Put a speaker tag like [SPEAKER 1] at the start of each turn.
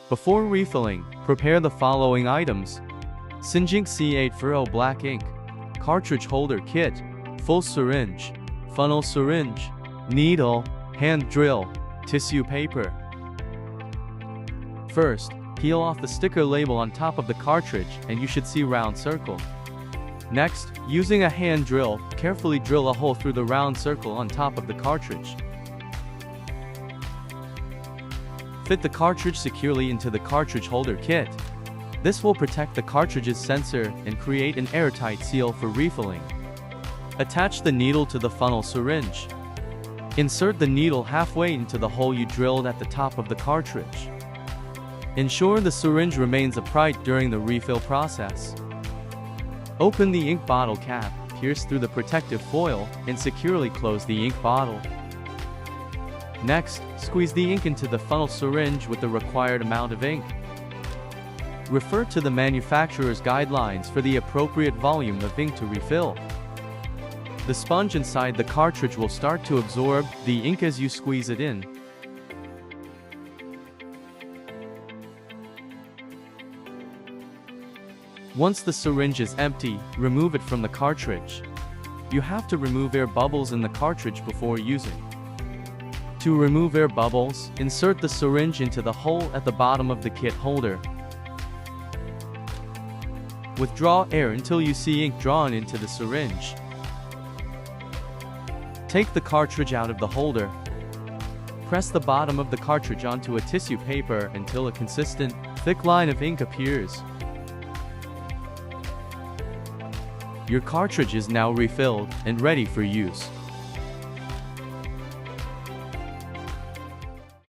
[SPEAKER 1] Before refilling, prepare the following items: Singink C840 black ink, cartridge holder kit, full syringe, funnel syringe, needle, hand drill, tissue paper. First, peel off the sticker label on top of the cartridge and you should see round circle. Next, using a hand drill, carefully drill a hole through the round circle on top of the cartridge. Fit the cartridge securely into the cartridge holder kit. This will protect the cartridge's sensor and create an airtight seal for refilling. Attach the needle to the funnel syringe. Insert the needle halfway into the hole you drilled at the top of the cartridge. Ensure the syringe remains upright during the refill process. Open the ink bottle cap, pierce through the protective foil, and securely close the ink bottle. Next, squeeze the ink into the funnel syringe with the required amount of ink. Refer to the manufacturer's guidelines for the appropriate volume of ink to refill. The sponge inside the cartridge will start to absorb the ink as you squeeze it in. Once the syringe is empty, remove it from the cartridge. You have to remove air bubbles in the cartridge before using. To remove air bubbles, insert the syringe into the hole at the bottom of the kit holder. Withdraw air until you see ink drawn into the syringe. Take the cartridge out of the holder. Press the bottom of the cartridge onto a tissue paper until a consistent, thick line of ink appears. Your cartridge is now refilled and ready for use.